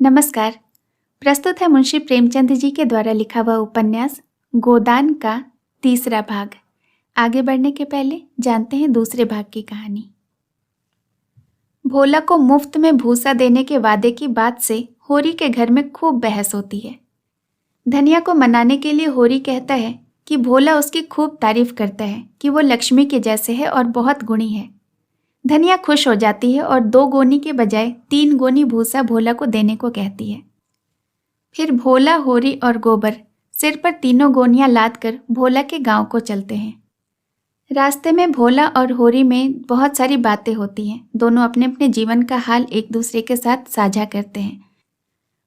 नमस्कार। प्रस्तुत है मुंशी प्रेमचंद जी के द्वारा लिखा हुआ उपन्यास गोदान का तीसरा भाग। आगे बढ़ने के पहले जानते हैं दूसरे भाग की कहानी। भोला को मुफ्त में भूसा देने के वादे की बात से होरी के घर में खूब बहस होती है। धनिया को मनाने के लिए होरी कहता है कि भोला उसकी खूब तारीफ करता है कि वो लक्ष्मी के जैसे है और बहुत गुणी है। धनिया खुश हो जाती है और 2 गोनी के बजाय 3 गोनी भूसा भोला को देने को कहती है। फिर भोला, होरी और गोबर सिर पर तीनों गोनियां लाद कर भोला के गांव को चलते हैं। रास्ते में भोला और होरी में बहुत सारी बातें होती हैं। दोनों अपने अपने जीवन का हाल एक दूसरे के साथ साझा करते हैं।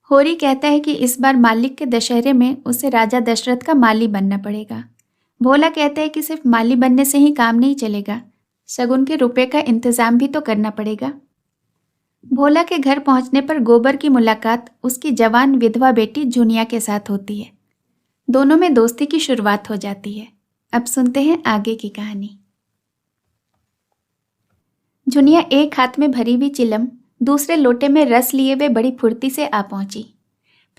होरी कहता है कि इस बार मालिक के दशहरे में उसे राजा दशरथ का माली बनना पड़ेगा। भोला कहता है कि सिर्फ माली बनने से ही काम नहीं चलेगा, शगुन के रुपए का इंतजाम भी तो करना पड़ेगा। भोला के घर पहुंचने पर गोबर की मुलाकात उसकी जवान विधवा बेटी झुनिया के साथ होती है। दोनों में दोस्ती की शुरुआत हो जाती है। अब सुनते हैं आगे की कहानी। झुनिया एक हाथ में भरी हुई चिलम, दूसरे लोटे में रस लिए हुए बड़ी फुर्ती से आ पहुंची।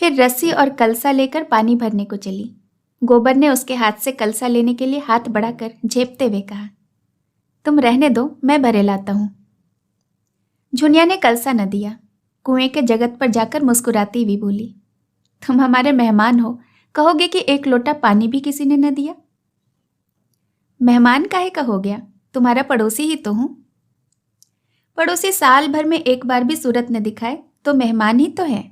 फिर रस्सी और कलसा लेकर पानी भरने को चली। गोबर ने उसके हाथ से कलसा लेने के लिए हाथ बढ़ाकर झेपते हुए कहा, तुम रहने दो, मैं भरे लाता हूं। झुनिया ने कलसा न दिया। कुएं के जगत पर जाकर मुस्कुराती हुई बोली, तुम हमारे मेहमान हो, कहोगे कि एक लोटा पानी भी किसी ने न दिया। मेहमान काहे का हो गया, तुम्हारा पड़ोसी ही तो हूं। पड़ोसी साल भर में एक बार भी सूरत न दिखाए तो मेहमान ही तो है।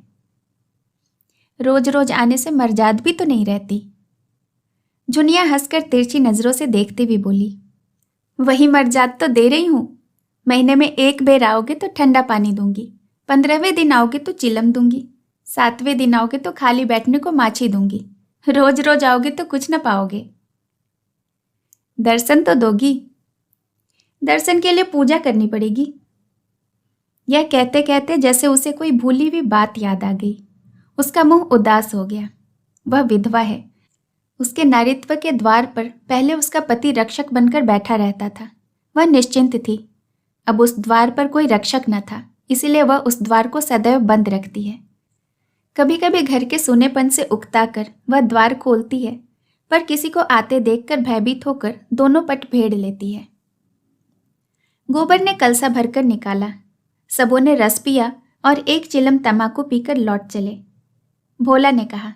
रोज रोज आने से मर्जाद भी तो नहीं रहती। झुनिया हंसकर तिरछी नजरों से देखते हुए बोली, वही मर्जाद तो दे रही हूं। महीने में 1 बेर आओगे तो ठंडा पानी दूंगी, 15वें दिन आओगे तो चिलम दूंगी, 7वें दिन आओगे तो खाली बैठने को माछी दूंगी, रोज रोज आओगे तो कुछ न पाओगे। दर्शन तो दोगी। दर्शन के लिए पूजा करनी पड़ेगी। यह कहते कहते जैसे उसे कोई भूली हुई बात याद आ गई। उसका मुंह उदास हो गया। वह विधवा है। उसके नारीत्व के द्वार पर पहले उसका पति रक्षक बनकर बैठा रहता था। वह निश्चिंत थी। अब उस द्वार पर कोई रक्षक न था, इसीलिए वह उस द्वार को सदैव बंद रखती है। कभी कभी घर के सूनेपन से उकता कर वह द्वार खोलती है, पर किसी को आते देखकर भयभीत होकर दोनों पट भेड़ लेती है। गोबर ने कलसा भरकर निकाला। सबों ने रस पिया और 1 चिलम तमाकू पीकर लौट चले। भोला ने कहा,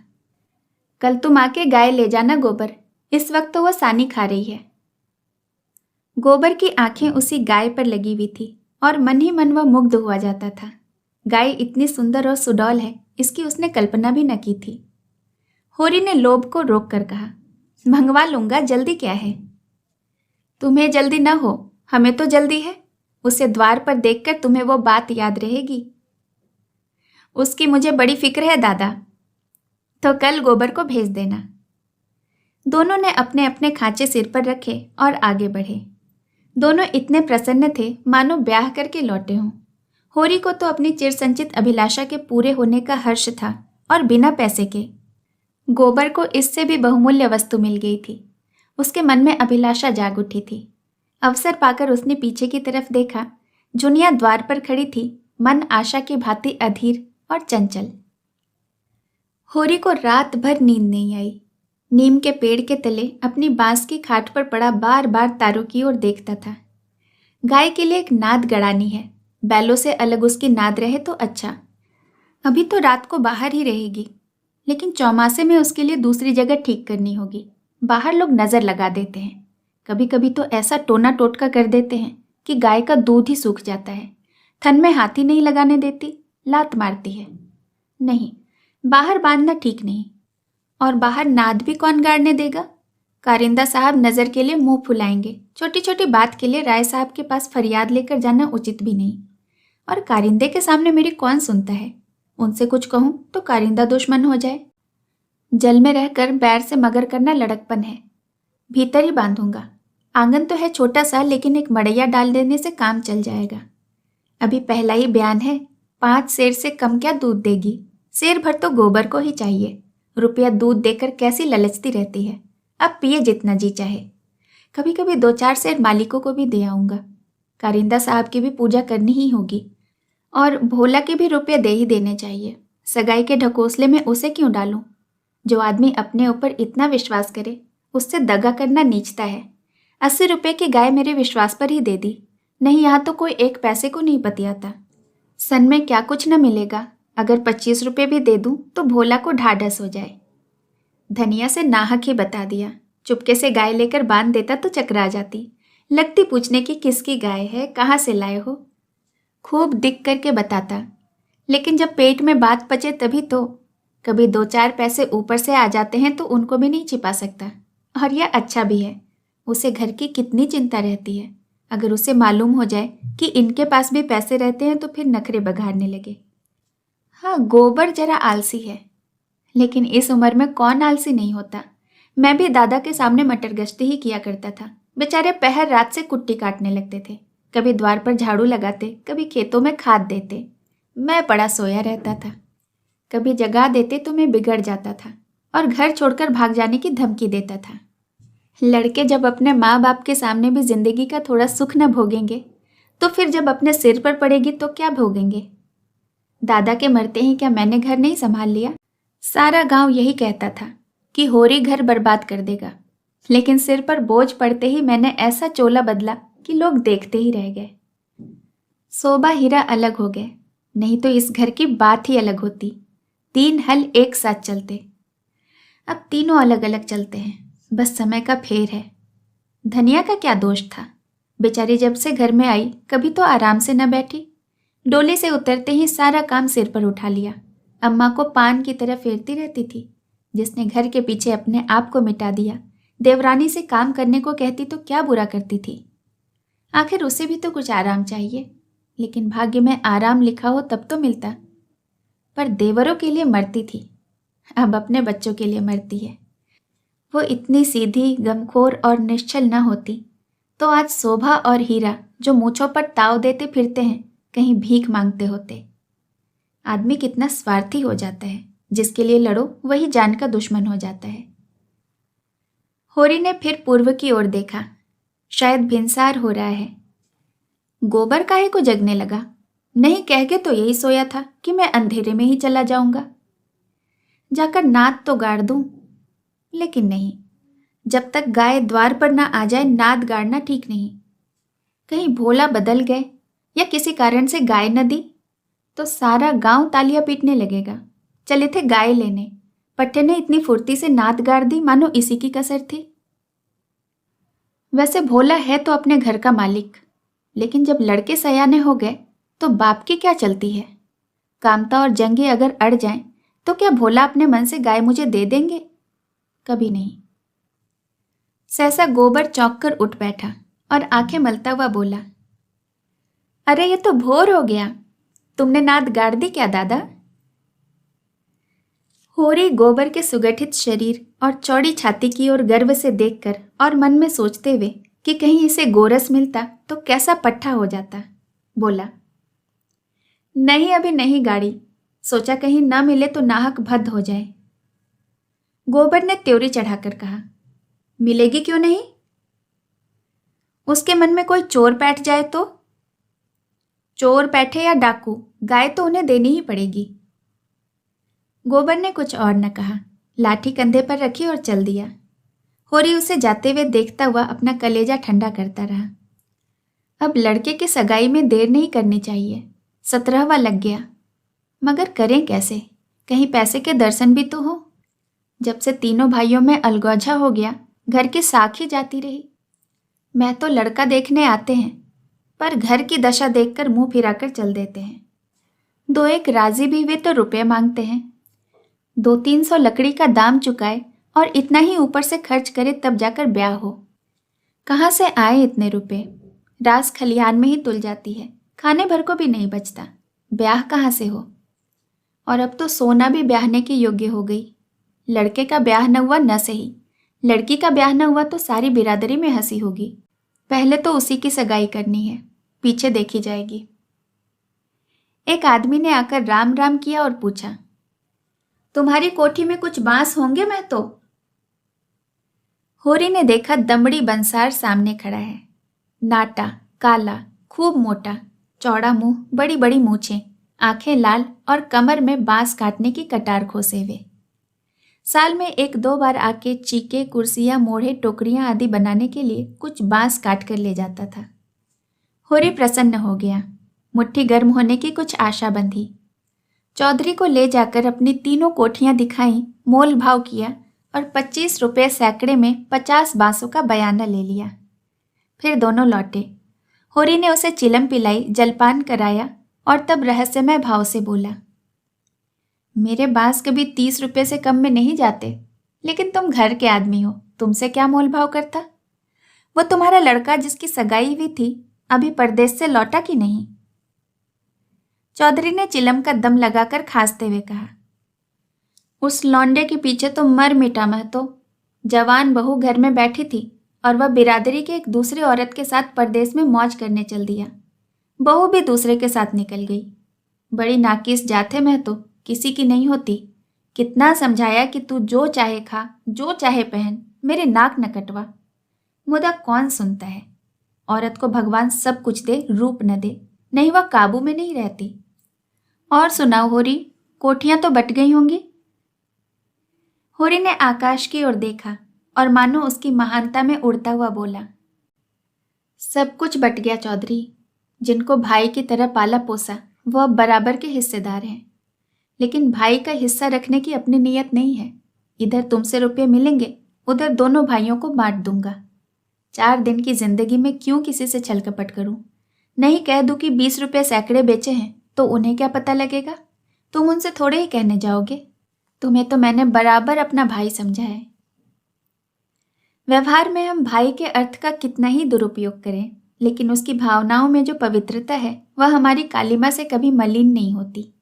कल तुम आके गाय ले जाना गोबर, इस वक्त तो वह सानी खा रही है। गोबर की आंखें उसी गाय पर लगी हुई थी और मन ही मन वह मुग्ध हुआ जाता था। गाय इतनी सुंदर और सुडौल है, इसकी उसने कल्पना भी न की थी। होरी ने लोभ को रोक कर कहा, मंगवा लूंगा, जल्दी क्या है। तुम्हें जल्दी न हो, हमें तो जल्दी है। उसे द्वार पर देखकर तुम्हें वो बात याद रहेगी। उसकी मुझे बड़ी फिक्र है दादा। तो कल गोबर को भेज देना। दोनों ने अपने अपने खांचे सिर पर रखे और आगे बढ़े। दोनों इतने प्रसन्न थे मानो ब्याह करके लौटे हों। होरी को तो अपनी चिरसंचित अभिलाषा के पूरे होने का हर्ष था और बिना पैसे के। गोबर को इससे भी बहुमूल्य वस्तु मिल गई थी। उसके मन में अभिलाषा जाग उठी थी। अवसर पाकर उसने पीछे की तरफ देखा। झुनिया द्वार पर खड़ी थी, मन आशा की भांति अधीर और चंचल। होरी को रात भर नींद नहीं आई। नीम के पेड़ के तले अपनी बांस की खाट पर पड़ा बार बार तारों की ओर देखता था। गाय के लिए एक नाद गड़ानी है, बैलों से अलग उसकी नाद रहे तो अच्छा। अभी तो रात को बाहर ही रहेगी, लेकिन चौमासे में उसके लिए दूसरी जगह ठीक करनी होगी। बाहर लोग नजर लगा देते हैं, कभी कभी तो ऐसा टोना टोटका कर देते हैं कि गाय का दूध ही सूख जाता है। थन में हाथ ही नहीं लगाने देती, लात मारती है। नहीं, बाहर बांधना ठीक नहीं। और बाहर नाद भी कौन गाड़ने देगा। कारिंदा साहब नज़र के लिए मुंह फुलाएंगे। छोटी छोटी बात के लिए राय साहब के पास फरियाद लेकर जाना उचित भी नहीं। और कारिंदे के सामने मेरी कौन सुनता है। उनसे कुछ कहूँ तो कारिंदा दुश्मन हो जाए। जल में रहकर बैर से मगर करना लड़कपन है। भीतर ही बांधूंगा। आंगन तो है छोटा सा, लेकिन एक मड़ैया डाल देने से काम चल जाएगा। अभी पहला ही बयान है, 5 सेर से कम क्या दूध देगी। सेर भर तो गोबर को ही चाहिए। रुपया दूध देकर कैसी ललचती रहती है। अब पिए जितना जी चाहे। कभी कभी 2-4 सेर मालिकों को भी दे आऊंगा। कारिंदा साहब की भी पूजा करनी ही होगी और भोला के भी रुपये दे ही देने चाहिए। सगाई के ढकोसले में उसे क्यों डालूं? जो आदमी अपने ऊपर इतना विश्वास करे उससे दगा करना नीचता है। 80 रुपए की गाय मेरे विश्वास पर ही दे दी, नहीं यहाँ तो कोई 1 पैसे को नहीं बतियाता। सन में क्या कुछ न मिलेगा, अगर 25 रुपए भी दे दूं तो भोला को ढाढ़स हो जाए। धनिया से नाहक ही बता दिया। चुपके से गाय लेकर बांध देता तो चकरा जाती। लगती पूछने की किसकी गाय है, कहाँ से लाए हो। खूब दिख करके बताता, लेकिन जब पेट में बात पचे तभी तो। कभी 2-4 पैसे ऊपर से आ जाते हैं तो उनको भी नहीं छिपा सकता। और यह अच्छा भी है। उसे घर की कितनी चिंता रहती है। अगर उसे मालूम हो जाए कि इनके पास भी पैसे रहते हैं तो फिर नखरे बघाड़ने लगे। हाँ, गोबर जरा आलसी है, लेकिन इस उम्र में कौन आलसी नहीं होता। मैं भी दादा के सामने मटर गश्ती ही किया करता था। बेचारे पहर रात से कुट्टी काटने लगते थे। कभी द्वार पर झाड़ू लगाते, कभी खेतों में खाद देते। मैं पड़ा सोया रहता था। कभी जगा देते तो मैं बिगड़ जाता था और घर छोड़कर भाग जाने की धमकी देता था। लड़के जब अपने माँ बाप के सामने भी जिंदगी का थोड़ा सुख न भोगेंगे तो फिर जब अपने सिर पर पड़ेगी तो क्या भोगेंगे। दादा के मरते ही क्या मैंने घर नहीं संभाल लिया। सारा गांव यही कहता था कि होरी घर बर्बाद कर देगा, लेकिन सिर पर बोझ पड़ते ही मैंने ऐसा चोला बदला कि लोग देखते ही रह गए। शोभा हीरा अलग हो गए, नहीं तो इस घर की बात ही अलग होती। 3 हल एक साथ चलते। अब तीनों अलग अलग चलते हैं, बस समय का फेर है। धनिया का क्या दोष था। बेचारी जब से घर में आई कभी तो आराम से न बैठी। डोले से उतरते ही सारा काम सिर पर उठा लिया। अम्मा को पान की तरह फेरती रहती थी। जिसने घर के पीछे अपने आप को मिटा दिया, देवरानी से काम करने को कहती तो क्या बुरा करती थी। आखिर उसे भी तो कुछ आराम चाहिए, लेकिन भाग्य में आराम लिखा हो तब तो मिलता। पर देवरों के लिए मरती थी, अब अपने बच्चों के लिए मरती है। वो इतनी सीधी, गमखोर और निश्चल न होती तो आज शोभा और हीरा जो मूंछों पर ताव देते फिरते हैं कहीं भीख मांगते होते। आदमी कितना स्वार्थी हो जाता है, जिसके लिए लड़ो वही जान का दुश्मन हो जाता है। होरी ने फिर पूर्व की ओर देखा। शायद भिनसार हो रहा है। गोबर काहे को जगने लगा? नहीं कह के तो यही सोया था कि मैं अंधेरे में ही चला जाऊंगा। जाकर नाद तो गाड़ दूं, लेकिन नहीं, जब तक गाय द्वार पर ना आ जाए नाद गाड़ना ठीक नहीं। कहीं भोला बदल गए या किसी कारण से गाय न दी तो सारा गांव तालियां पीटने लगेगा। चले थे गाय लेने, पट्टे ने इतनी फुर्ती से नाद गाड़ दी मानो इसी की कसर थी। वैसे भोला है तो अपने घर का मालिक, लेकिन जब लड़के सयाने हो गए तो बाप की क्या चलती है। कामता और जंगी अगर अड़ जाएं तो क्या भोला अपने मन से गाय मुझे दे देंगे? कभी नहीं। सहसा गोबर चौंक कर उठ बैठा और आंखें मलता हुआ बोला, अरे ये तो भोर हो गया, तुमने नाद गाड़ दी क्या दादा? होरी गोबर के सुगठित शरीर और चौड़ी छाती की ओर गर्व से देखकर और मन में सोचते हुए कि कहीं इसे गोरस मिलता तो कैसा पट्ठा हो जाता, बोला, नहीं अभी नहीं गाड़ी, सोचा कहीं ना मिले तो नाहक भद्द हो जाए। गोबर ने त्योरी चढ़ाकर कहा, मिलेगी क्यों नहीं? उसके मन में कोई चोर बैठ जाए तो? चोर बैठे या डाकू, गाय तो उन्हें देनी ही पड़ेगी। गोबर ने कुछ और न कहा, लाठी कंधे पर रखी और चल दिया। होरी उसे जाते हुए देखता हुआ अपना कलेजा ठंडा करता रहा। अब लड़के की सगाई में देर नहीं करनी चाहिए, 17वां लग गया, मगर करें कैसे? कहीं पैसे के दर्शन भी तो हो। जब से तीनों भाइयों में अलगौझा हो गया, घर की साख ही जाती रही। मैं तो लड़का देखने आते हैं, पर घर की दशा देखकर मुंह फिराकर चल देते हैं। 2-1 राजी भी हुए तो रुपये मांगते हैं। 200-300 लकड़ी का दाम चुकाए और इतना ही ऊपर से खर्च करे तब जाकर ब्याह हो। कहाँ से आए इतने रुपए? रास खलिहान में ही तुल जाती है, खाने भर को भी नहीं बचता, ब्याह कहाँ से हो? और अब तो सोना भी ब्याहने के योग्य हो गई। लड़के का ब्याह न हुआ न सही, लड़की का ब्याह न हुआ तो सारी बिरादरी में हंसी होगी। पहले तो उसी की सगाई करनी है, पीछे देखी जाएगी। एक आदमी ने आकर राम राम किया और पूछा, तुम्हारी कोठी में कुछ बांस होंगे? मैं तो। होरी ने देखा दमड़ी बंसार सामने खड़ा है। नाटा, काला, खूब मोटा, चौड़ा मुंह, बड़ी बड़ी मूछें, आंखें लाल और कमर में बांस काटने की कटार खोसे हुए। साल में 1-2 बार आके चीके, कुर्सियां, मोढ़े, टोकरियां आदि बनाने के लिए कुछ बांस काट कर ले जाता था। होरी प्रसन्न हो गया। मुट्ठी गर्म होने की कुछ आशा बंधी। चौधरी को ले जाकर अपनी तीनों कोठियां दिखाई, मोल भाव किया और 25 रुपये सैकड़े में 50 बांसों का बयाना ले लिया। फिर दोनों लौटे। होरी ने उसे चिलम पिलाई, जलपान कराया और तब रहस्यमय भाव से बोला, मेरे बांस कभी 30 रुपये से कम में नहीं जाते, लेकिन तुम घर के आदमी हो, तुमसे क्या मोल भाव करता। वो तुम्हारा लड़का जिसकी सगाई हुई थी अभी परदेश से लौटा कि नहीं? चौधरी ने चिलम का दम लगाकर खांसते हुए कहा, उस लौंडे के पीछे तो मर मिटा महतो। जवान बहू घर में बैठी थी और वह बिरादरी के एक दूसरी औरत के साथ परदेश में मौज करने चल दिया। बहू भी दूसरे के साथ निकल गई। बड़ी नाकिस जात है महतो, किसी की नहीं होती। कितना समझाया कि तू जो चाहे खा, जो चाहे पहन, मेरे नाक न कटवा। मुदा कौन सुनता है। औरत को भगवान सब कुछ दे, रूप न दे, नहीं वह काबू में नहीं रहती। और सुनाओ होरी, कोठियां तो बट गई होंगी। होरी ने आकाश की ओर देखा और मानो उसकी महानता में उड़ता हुआ बोला, सब कुछ बट गया चौधरी। जिनको भाई की तरह पाला पोसा वो अब बराबर के हिस्सेदार हैं। लेकिन भाई का हिस्सा रखने की अपनी नीयत नहीं है। इधर तुमसे रुपये मिलेंगे, उधर दोनों भाइयों को बांट दूंगा। 4 दिन की जिंदगी में क्यों किसी से छल कपट करूं? नहीं कह दूं कि 20 रुपये सैकड़े बेचे हैं तो उन्हें क्या पता लगेगा? तुम उनसे थोड़े ही कहने जाओगे। तुम्हें तो मैंने बराबर अपना भाई समझा है। व्यवहार में हम भाई के अर्थ का कितना ही दुरुपयोग करें, लेकिन उसकी भावनाओं में जो पवित्रता है वह हमारी कालिमा से कभी मलिन नहीं होती।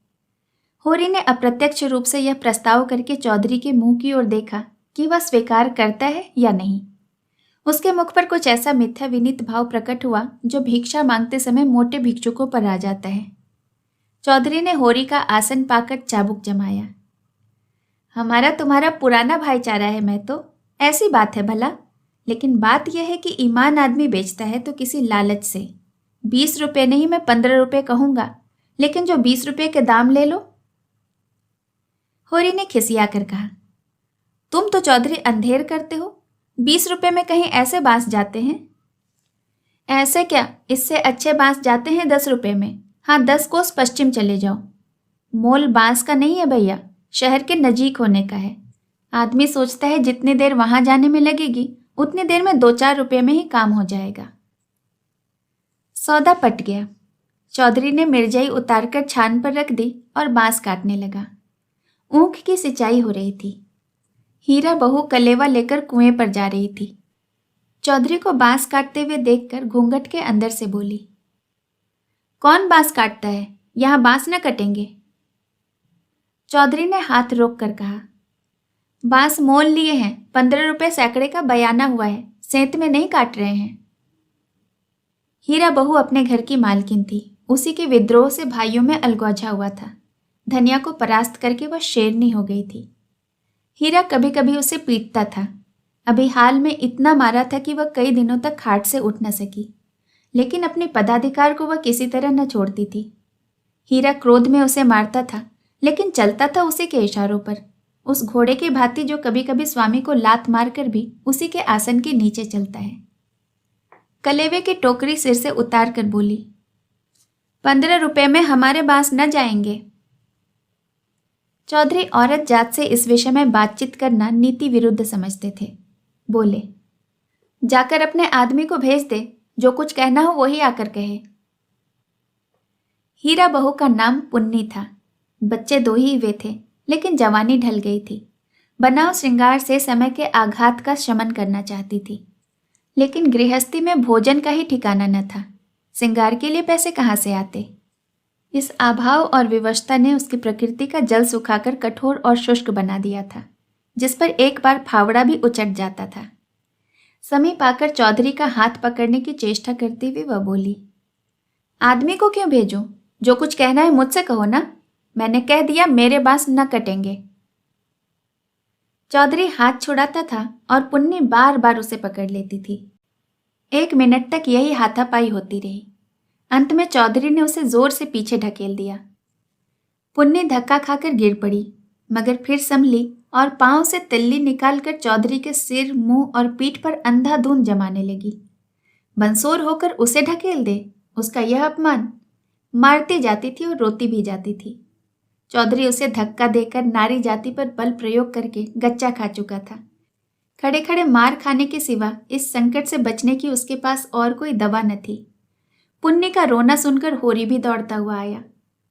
होरी ने अप्रत्यक्ष रूप से यह प्रस्ताव करके चौधरी के मुंह की ओर देखा कि वह स्वीकार करता है या नहीं। उसके मुख पर कुछ ऐसा मिथ्या विनीत भाव प्रकट हुआ जो भिक्षा मांगते समय मोटे भिक्षुकों पर आ जाता है। चौधरी ने होरी का आसन पाकर चाबुक जमाया। हमारा तुम्हारा पुराना भाईचारा है, मैं तो ऐसी बात है भला। लेकिन बात यह है कि ईमान आदमी बेचता है तो किसी लालच से। 20 रुपये नहीं, मैं 15 रुपये कहूंगा, लेकिन जो 20 रुपये के दाम ले लो। होरी ने खिसिया कर कहा, तुम तो चौधरी अंधेर करते हो। 20 रुपये में कहीं ऐसे बांस जाते हैं? ऐसे क्या, इससे अच्छे बांस जाते हैं 10 रुपये में। हाँ, 10 कोस पश्चिम चले जाओ। मोल बांस का नहीं है भैया, शहर के नजीक होने का है। आदमी सोचता है जितनी देर वहां जाने में लगेगी उतनी देर में 2-4 रुपये में ही काम हो जाएगा। सौदा पट गया। चौधरी ने मिर्जाई उतारकर छान पर रख दी और बांस काटने लगा। ऊख की सिंचाई हो रही थी। हीरा बहू कलेवा लेकर कुएं पर जा रही थी। चौधरी को बांस काटते हुए देखकर घूंघट के अंदर से बोली, कौन बांस काटता है? यहां बांस न कटेंगे। चौधरी ने हाथ रोक कर कहा, बांस मोल लिए हैं, 15 रुपये सैकड़े का बयाना हुआ है, सेंत में नहीं काट रहे हैं। हीरा बहू अपने घर की मालकिन थी। उसी के विद्रोह से भाइयों में अलगौझा हुआ था। धनिया को परास्त करके वह शेरनी हो गई थी। हीरा कभी कभी उसे पीटता था। अभी हाल में इतना मारा था कि वह कई दिनों तक खाट से उठ न सकी, लेकिन अपने पदाधिकार को वह किसी तरह न छोड़ती थी। हीरा क्रोध में उसे मारता था, लेकिन चलता था उसी के इशारों पर, उस घोड़े की भांति जो कभी कभी स्वामी को लात मारकर भी उसी के आसन के नीचे चलता है। कलेवे की टोकरी सिर से उतार कर बोली, 15 रुपये में हमारे बांस न जाएंगे। चौधरी औरत जात से इस विषय में बातचीत करना नीति विरुद्ध समझते थे। बोले, जाकर अपने आदमी को भेज दे, जो कुछ कहना हो वही आकर कहे। हीरा बहू का नाम पुन्नी था। बच्चे 2 ही हुए थे, लेकिन जवानी ढल गई थी। बनाव श्रृंगार से समय के आघात का शमन करना चाहती थी, लेकिन गृहस्थी में भोजन का ही ठिकाना न था। श्रृंगार के लिए पैसे कहाँ से आते? इस अभाव और विवशता ने उसकी प्रकृति का जल सुखाकर कठोर और शुष्क बना दिया था, जिस पर एक बार फावड़ा भी उचट जाता था। समीप आकर चौधरी का हाथ पकड़ने की चेष्टा करती हुई वह बोली, आदमी को क्यों भेजूं? जो कुछ कहना है मुझसे कहो ना। मैंने कह दिया मेरे बांस न कटेंगे। चौधरी हाथ छुड़ाता था और पुन्नी बार बार उसे पकड़ लेती थी। 1 मिनट तक यही हाथापाई होती रही। अंत में चौधरी ने उसे जोर से पीछे ढकेल दिया। पुन्नी धक्का खाकर गिर पड़ी, मगर फिर संभली और पांव से तिल्ली निकालकर चौधरी के सिर, मुंह और पीठ पर अंधाधुंध जमाने लगी। बंसोर होकर उसे ढकेल दे, उसका यह अपमान। मारती जाती थी और रोती भी जाती थी। चौधरी उसे धक्का देकर नारी जाति पर बल प्रयोग करके गच्चा खा चुका था। खड़े खड़े मार खाने के सिवा इस संकट से बचने की उसके पास और कोई दवा न थी। पुन्नी का रोना सुनकर होरी भी दौड़ता हुआ आया।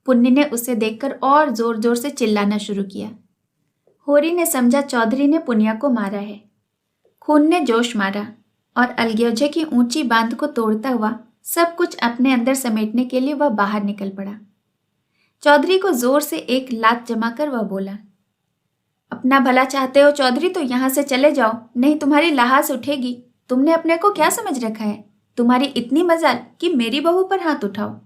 पुन्नी ने उसे देखकर और जोर जोर से चिल्लाना शुरू किया। होरी ने समझा चौधरी ने पुनिया को मारा है। खून ने जोश मारा और अलग्योजे की ऊंची बांध को तोड़ता हुआ सब कुछ अपने अंदर समेटने के लिए वह बाहर निकल पड़ा। चौधरी को जोर से एक लात जमाकर वह बोला, अपना भला चाहते हो चौधरी तो यहां से चले जाओ, नहीं तुम्हारी लहास उठेगी। तुमने अपने को क्या समझ रखा है? तुम्हारी इतनी मजाल कि मेरी बहू पर हाथ उठाओ।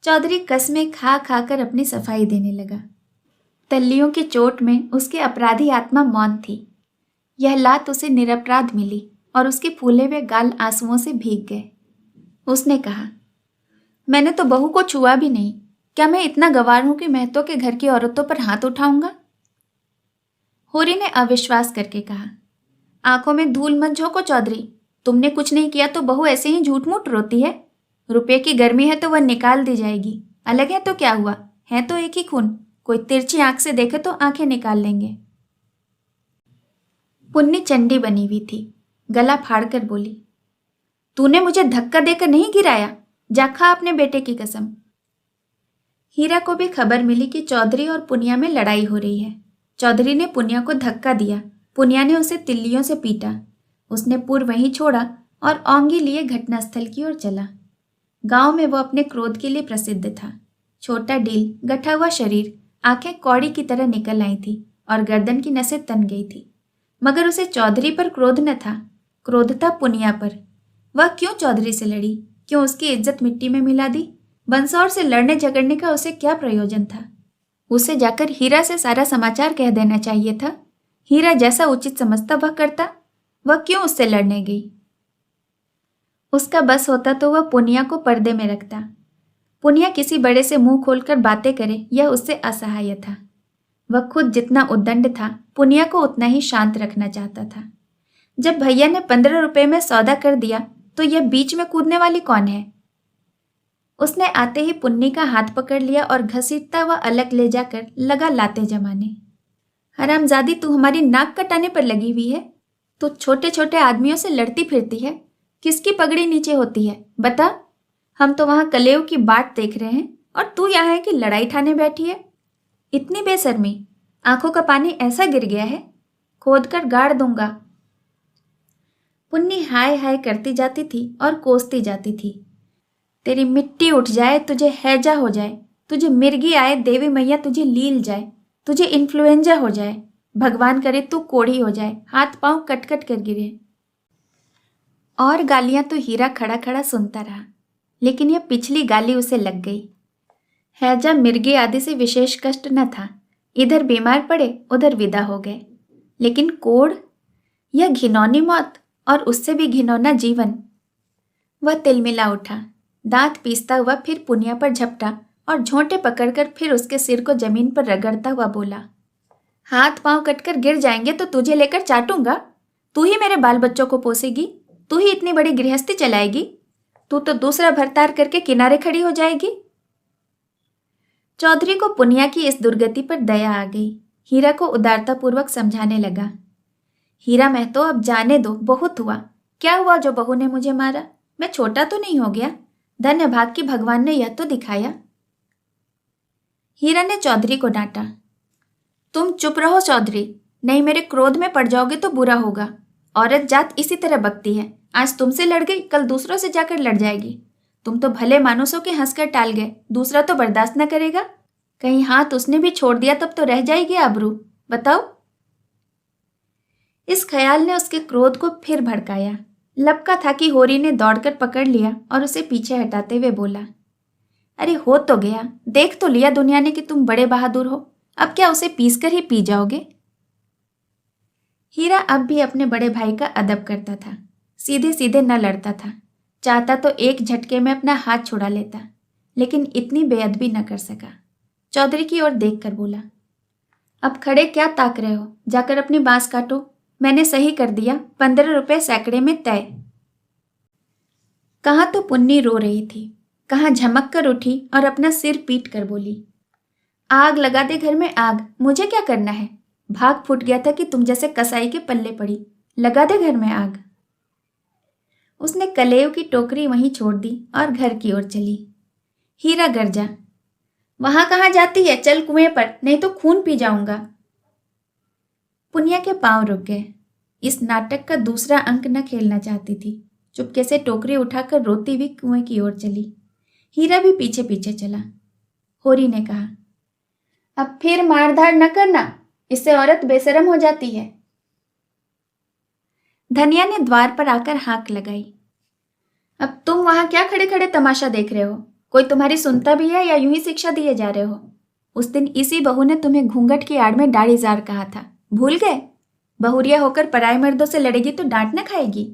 चौधरी कसमें खा खाकर अपनी सफाई देने लगा। तल्लियों की चोट में उसकी अपराधी आत्मा मौन थी। यह लात उसे निरपराध मिली और उसके फूले हुए गाल आंसुओं से भीग गए। उसने कहा, मैंने तो बहू को छुआ भी नहीं। क्या मैं इतना गंवार हूं कि महतो के घर की औरतों पर हाथ उठाऊंगा? होरी ने अविश्वास करके कहा, आंखों में धूल मत झोंको चौधरी। तुमने कुछ नहीं किया तो बहू ऐसे ही झूठ मूठ रोती है। रुपये की गर्मी है तो वह निकाल दी जाएगी। अलग है तो क्या हुआ, है तो एक ही खून। कोई तिरछी आंख से देखे तो आंखें निकाल लेंगे। पुन्नी चंडी बनी हुई थी, गला फाड़कर बोली, तूने मुझे धक्का देकर नहीं गिराया। जा खा अपने बेटे की कसम। हीरा को भी खबर मिली कि चौधरी और पुनिया में लड़ाई हो रही है। चौधरी ने पुनिया को धक्का दिया। पुनिया ने उसे तिल्लियों से पीटा। उसने पुर वहीं छोड़ा और औंगी लिए घटनास्थल की ओर चला। गांव में वो अपने क्रोध के लिए प्रसिद्ध था। छोटा डील, गठा हुआ शरीर, आंखें कौड़ी की तरह निकल आई थी और गर्दन की नसें तन गई थी। मगर उसे चौधरी पर क्रोध न था, क्रोध था पुनिया पर। वह क्यों चौधरी से लड़ी? क्यों उसकी इज्जत मिट्टी में मिला दी? बंसौर से लड़ने झगड़ने का उसे क्या प्रयोजन था? उसे जाकर हीरा से सारा समाचार कह देना चाहिए था। हीरा जैसा उचित समझता वह करता। वह क्यों उससे लड़ने गई? उसका बस होता तो वह पुनिया को पर्दे में रखता। पुनिया किसी बड़े से मुंह खोलकर बातें करे, यह उससे असहाय था। वह खुद जितना उद्दंड था, पुनिया को उतना ही शांत रखना चाहता था। जब भैया ने 15 रुपए में सौदा कर दिया तो यह बीच में कूदने वाली कौन है? उसने आते ही पुन्नी का हाथ पकड़ लिया और घसीटता हुआ अलग ले जाकर लगा लाते जमाने। हरामजादी, तू हमारी नाक कटाने पर लगी हुई है। तू छोटे छोटे आदमियों से लड़ती फिरती है। किसकी पगड़ी नीचे होती है बता? हम तो वहां कलेव की बाट देख रहे हैं और तू यहाँ है कि लड़ाई ठाने बैठी है। इतनी बेशर्मी, आंखों का पानी ऐसा गिर गया है, खोद कर गाड़ दूंगा। पुन्नी हाय हाय करती जाती थी और कोसती जाती थी। तेरी मिट्टी उठ जाए, तुझे हैजा हो जाए, तुझे मिर्गी आए, देवी मैया तुझे लील जाए, तुझे इन्फ्लुएंजा हो जाए, भगवान करे तू कोढ़ी हो जाए, हाथ पांव कट कट कर गिरे। और गालियां तो हीरा खड़ा खड़ा सुनता रहा, लेकिन यह पिछली गाली उसे लग गई। हैजा मिर्गी आदि से विशेष कष्ट न था। इधर बीमार पड़े, उधर विदा हो गए। लेकिन कोढ़, यह घिनौनी मौत और उससे भी घिनौना जीवन। वह तिलमिला उठा, दांत पीसता हुआ फिर पुनिया पर झपटा और झोंटे पकड़कर फिर उसके सिर को जमीन पर रगड़ता हुआ बोला, हाथ पांव कटकर गिर जाएंगे तो तुझे लेकर चाटूंगा। तू ही मेरे बाल बच्चों को पोसेगी, तू ही इतनी बड़ी गृहस्थी चलाएगी। तू तो दूसरा भरतार करके किनारे खड़ी हो जाएगी। चौधरी को पुनिया की इस दुर्गति पर दया आ गई। हीरा को उदारतापूर्वक समझाने लगा, हीरा महतो, अब जाने दो, बहुत हुआ। क्या हुआ जो बहू ने मुझे मारा? मैं छोटा तो नहीं हो गया? धन्य भाग की भगवान ने यह तो दिखाया। हीरा ने चौधरी को डांटा, तुम चुप रहो चौधरी, नहीं मेरे क्रोध में पड़ जाओगे तो बुरा होगा। औरत जात इसी तरह बकती है। आज तुमसे लड़ गई, कल दूसरों से जाकर लड़ जाएगी। तुम तो भले मानुसों के हंसकर टाल गए, दूसरा तो बर्दाश्त न करेगा। कहीं हाथ उसने भी छोड़ दिया तब तो रह जाएगी आबरू। बताओ। इस ख्याल ने उसके क्रोध को फिर भड़काया। लपका था कि होरी ने दौड़कर पकड़ लिया और उसे पीछे हटाते हुए बोला, अरे हो तो गया, देख तो लिया दुनिया ने कि तुम बड़े बहादुर हो। अब क्या उसे पीसकर ही पी जाओगे? हीरा अब भी अपने बड़े भाई का अदब करता था। सीधे सीधे न लड़ता था। चाहता तो एक झटके में अपना हाथ छुड़ा लेता, लेकिन इतनी बेअदबी न कर सका। चौधरी की ओर देखकर बोला, अब खड़े क्या ताक रहे हो, जाकर अपनी बांस काटो। मैंने सही कर दिया, 15 रुपए सैकड़े में तय। कहाँ तो पुन्नी रो रही थी, कहाँ झमक कर उठी और अपना सिर पीट कर बोली, आग लगा दे घर में आग, मुझे क्या करना है। भाग फूट गया था कि तुम जैसे कसाई के पल्ले पड़ी, लगा दे घर में आग। उसने कलेव की टोकरी वहीं छोड़ दी और घर की ओर चली। हीरा गरजा, वहां कहाँ जाती है, चल कुएं पर, नहीं तो खून पी जाऊंगा। पुनिया के पांव रुक गए। इस नाटक का दूसरा अंक न खेलना चाहती थी। चुपके से टोकरी उठाकर रोती हुई कुएं की ओर चली। हीरा भी पीछे पीछे चला। होरी ने कहा, अब फिर मारधाड़ न करना, इससे औरत बेशरम हो जाती है। धनिया ने द्वार पर आकर हाँक लगाई, अब तुम वहां क्या खड़े खड़े तमाशा देख रहे हो, कोई तुम्हारी सुनता भी है या यूं ही शिक्षा दिए जा रहे हो। उस दिन इसी बहू ने तुम्हें घूंघट की आड़ में दाढ़ीजार कहा था, भूल गए। बहुरिया होकर पराए मर्दों से लड़ेगी तो डांट न खाएगी।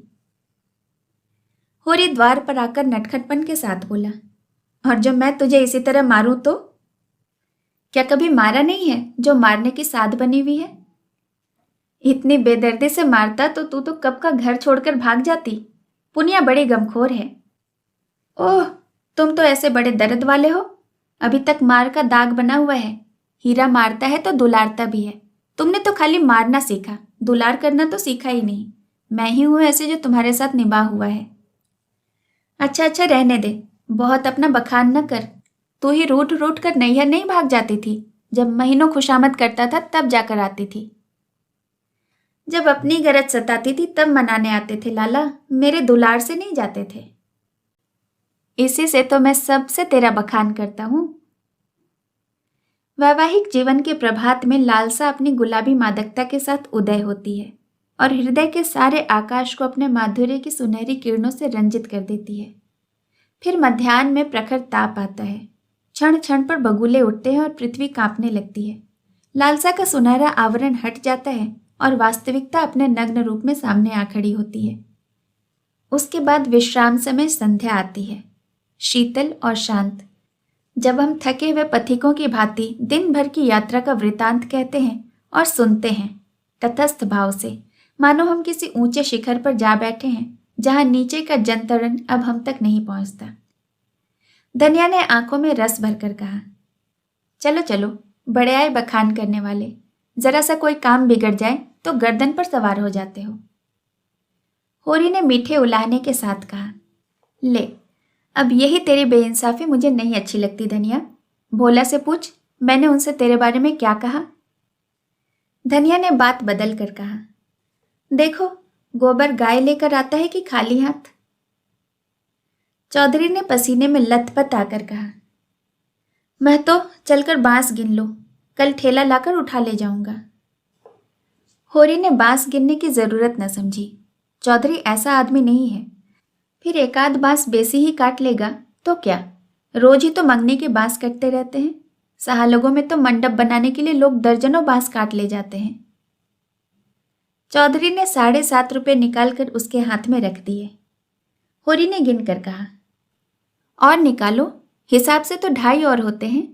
होरी द्वार पर आकर नटखटपन के साथ बोला, और जब मैं तुझे इसी तरह मारूं तो? क्या कभी मारा नहीं है जो मारने की साध बनी हुई है? इतनी बेदर्दी से मारता तो तू तो कब का घर छोड़कर भाग जाती। पुनिया बड़ी गमखोर है। ओह, तुम तो ऐसे बड़े दर्द वाले हो, अभी तक मार का दाग बना हुआ है। हीरा मारता है तो दुलारता भी है, तुमने तो खाली मारना सीखा, दुलार करना तो सीखा ही नहीं। मैं ही हूं ऐसे जो तुम्हारे साथ निभा हुआ है। अच्छा अच्छा रहने दे, बहुत अपना बखान न कर। तू ही रूठ रूठ कर नैहर नहीं भाग जाती थी, जब महीनों खुशामद करता था तब जाकर आती थी। जब अपनी गरज सताती थी तब मनाने आते थे लाला, मेरे दुलार से नहीं जाते थे। इसी से तो मैं सबसे तेरा बखान करता हूं। वैवाहिक जीवन के प्रभात में लालसा अपनी गुलाबी मादकता के साथ उदय होती है और हृदय के सारे आकाश को अपने माधुर्य की सुनहरी किरणों से रंजित कर देती है। फिर मध्याह्न में प्रखर ताप आता है, क्षण क्षण पर बगुले उठते हैं और पृथ्वी कांपने लगती है। लालसा का सुनहरा आवरण हट जाता है और वास्तविकता अपने नग्न रूप में सामने आ खड़ी होती है। उसके बाद विश्राम समय संध्या आती है, शीतल और शांत। जब हम थके हुए पथिकों की भांति दिन भर की यात्रा का वृतांत कहते हैं और सुनते हैं तटस्थ भाव से, मानो हम किसी ऊंचे शिखर पर जा बैठे हैं जहां नीचे का जनतरण अब हम तक नहीं पहुंचता। धनिया ने आंखों में रस भरकर कहा, चलो चलो बड़े आए बखान करने वाले, जरा सा कोई काम बिगड़ जाए तो गर्दन पर सवार हो जाते हो। होरी ने मीठे उलाहने के साथ कहा, ले, अब यही तेरी बेइंसाफी मुझे नहीं अच्छी लगती धनिया। भोला से पूछ, मैंने उनसे तेरे बारे में क्या कहा। धनिया ने बात बदल कर कहा, देखो गोबर गाय लेकर आता है कि खाली हाथ। चौधरी ने पसीने में लथपथ आकर कहा, मैं तो चलकर बांस गिन लो, कल ठेला लाकर उठा ले जाऊंगा। होरी ने बांस गिनने की जरूरत न समझी। चौधरी ऐसा आदमी नहीं है, फिर एक आध बांस बेसी ही काट लेगा तो क्या, रोज ही तो मंगनी के बांस कटते रहते हैं। सहालगों में तो मंडप बनाने के लिए लोग दर्जनों बांस काट ले जाते हैं। चौधरी ने 7.5 रुपये निकालकर उसके हाथ में रख दिए। होरी ने गिन कर कहा, और निकालो, हिसाब से तो 2.5 और होते हैं।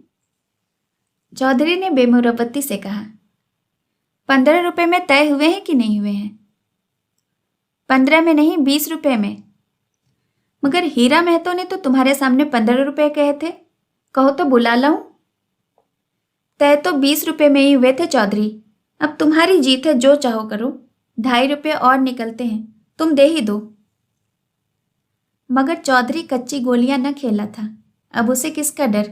चौधरी ने बेमुरवत्ती से कहा, 15 रुपये में तय हुए हैं कि नहीं हुए हैं? 15 में नहीं, 20 रुपये में। मगर हीरा महतो ने तो तुम्हारे सामने 15 रुपये कहे थे, कहो तो बुला लाऊं। तय तो 20 रुपये में ही हुए थे चौधरी, अब तुम्हारी जीत है, जो चाहो करो। 2.5 रुपये और निकलते हैं, तुम दे ही दो। मगर चौधरी कच्ची गोलियां न खेला था, अब उसे किसका डर।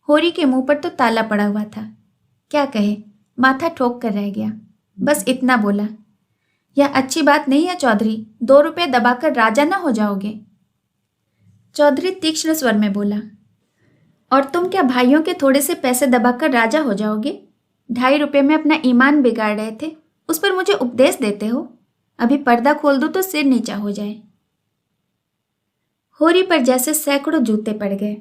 होरी के मुंह पर तो ताला पड़ा हुआ था, क्या कहे, माथा ठोक कर रह गया। बस इतना बोला, यह अच्छी बात नहीं है चौधरी, 2 रुपये दबाकर राजा ना हो जाओगे। चौधरी तीक्ष्ण स्वर में बोला, और तुम क्या भाइयों के थोड़े से पैसे दबाकर राजा हो जाओगे? 2.5 रुपये में अपना ईमान बिगाड़ रहे थे, उस पर मुझे उपदेश देते हो। अभी पर्दा खोल दो तो सिर नीचा हो जाए। होरी पर जैसे सैकड़ों जूते पड़ गए।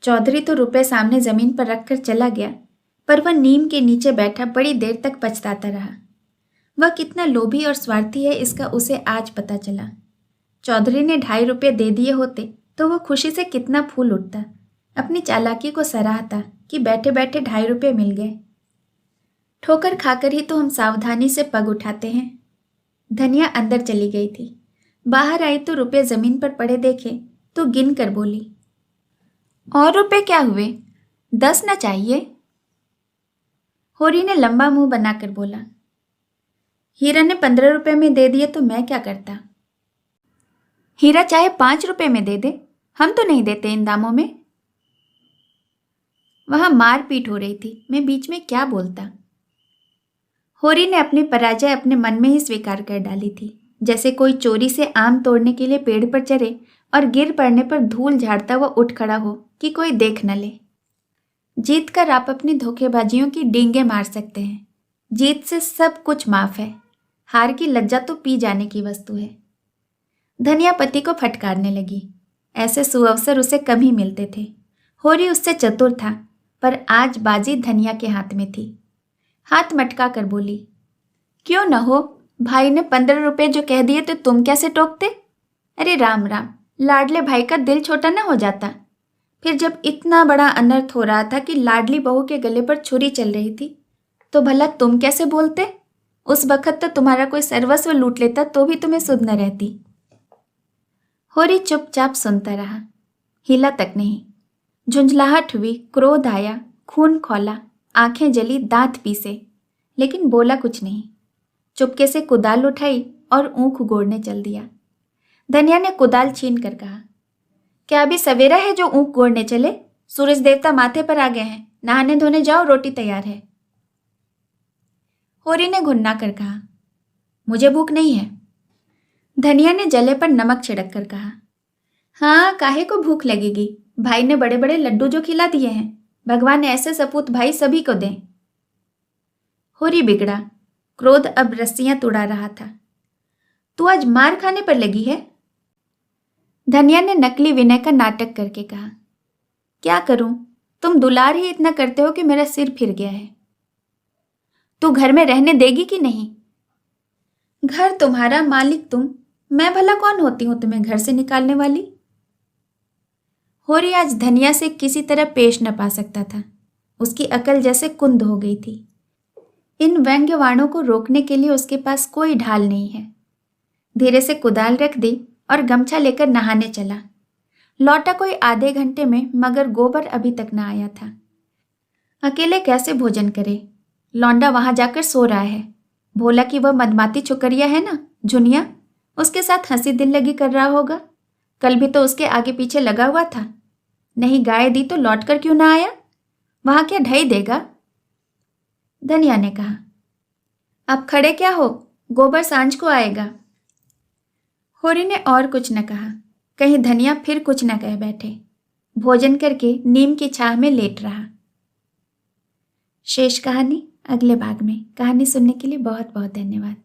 चौधरी तो रुपए सामने जमीन पर रखकर चला गया, पर वह नीम के नीचे बैठा बड़ी देर तक पछताता रहा। वह कितना लोभी और स्वार्थी है इसका उसे आज पता चला। चौधरी ने 2.5 रुपये दे दिए होते तो वह खुशी से कितना फूल उठता, अपनी चालाकी को सराहता कि बैठे बैठे 2.5 रुपये मिल गए। ठोकर खाकर ही तो हम सावधानी से पग उठाते हैं। धनिया अंदर चली गई थी। बाहर आई तो रुपये जमीन पर पड़े देखे तो गिन कर बोली, और रुपये क्या हुए? 10 न चाहिए? होरी ने लंबा मुंह बनाकर बोला, हीरा ने 15 रुपये में दे दिए तो मैं क्या करता? हीरा चाहे 5 रुपये में दे दे, हम तो नहीं देते इन दामों में। वहां मारपीट हो रही थी, मैं बीच में क्या बोलता। होरी ने अपनी पराजय अपने मन में ही स्वीकार कर डाली थी, जैसे कोई चोरी से आम तोड़ने के लिए पेड़ पर चढ़े और गिर पड़ने पर धूल झाड़ता हुआ उठ खड़ा हो कि कोई देख न ले। जीत कर आप अपनी धोखेबाजियों की डींगे मार सकते हैं। जीत से सब कुछ माफ है। हार की लज्जा तो पी जाने की वस्तु है। धनिया पति को फटकारने लगी। ऐसे सुअवसर उसे कम ही मिलते थे। होरी उससे चतुर था, पर आज बाजी धनिया के हाथ में थी। हाथ मटका कर बोली, क्यों न हो, भाई ने 15 रुपये जो कह दिए तो तुम कैसे टोकते? अरे राम राम, लाडले भाई का दिल छोटा न हो जाता। फिर जब इतना बड़ा अनर्थ हो रहा था कि लाडली बहू के गले पर छुरी चल रही थी, तो भला तुम कैसे बोलते? उस वक्त तो तुम्हारा कोई सर्वस्व लूट लेता तो भी तुम्हें सुध न रहती। होरी चुपचाप सुनता रहा, हिला तक नहीं। झुंझलाहट हुई, क्रोध आया, खून खौला, आंखें जली, दांत पीसे, लेकिन बोला कुछ नहीं। चुपके से कुदाल उठाई और ऊख गोड़ने चल दिया। धनिया ने कुदाल छीन कर कहा, क्या अभी सवेरा है जो ऊख गोड़ने चले? सूरज देवता माथे पर आ गए हैं, नहाने धोने जाओ, रोटी तैयार है। होरी ने घुन्ना कर कहा, मुझे भूख नहीं है। धनिया ने जले पर नमक छिड़क कर कहा, हाँ, काहे को भूख लगेगी? भाई ने बड़े बड़े लड्डू जो खिला दिए हैं, भगवान ऐसे सपूत भाई सभी को दें। होरी बिगड़ा, क्रोध अब रस्सियां तुड़ा रहा था। तू आज मार खाने पर लगी है? धनिया ने नकली विनय का नाटक करके कहा, क्या करूं, तुम दुलार ही इतना करते हो कि मेरा सिर फिर गया है। तू घर में रहने देगी कि नहीं? घर तुम्हारा, मालिक तुम, मैं भला कौन होती हूं तुम्हें घर से निकालने वाली? होरी आज धनिया से किसी तरह पेश न पा सकता था। उसकी अकल जैसे कुंद हो गई थी। इन व्यंग्यवाणों को रोकने के लिए उसके पास कोई ढाल नहीं है। धीरे से कुदाल रख दी और गमछा लेकर नहाने चला। लौटा कोई आधे घंटे में, मगर गोबर अभी तक न आया था। अकेले कैसे भोजन करे? लौंडा वहां जाकर सो रहा है। भोला की वह मदमाती छुकरिया है ना, झुनिया, उसके साथ हंसी दिल लगी कर रहा होगा। कल भी तो उसके आगे पीछे लगा हुआ था। नहीं गाय दी तो लौट कर क्यों ना आया? वहां क्या ढई देगा? धनिया ने कहा, अब खड़े क्या हो, गोबर सांझ को आएगा। होरी ने और कुछ न कहा, कहीं धनिया फिर कुछ न कह बैठे। भोजन करके नीम की छाह में लेट रहा। शेष कहानी अगले भाग में। कहानी सुनने के लिए बहुत बहुत धन्यवाद।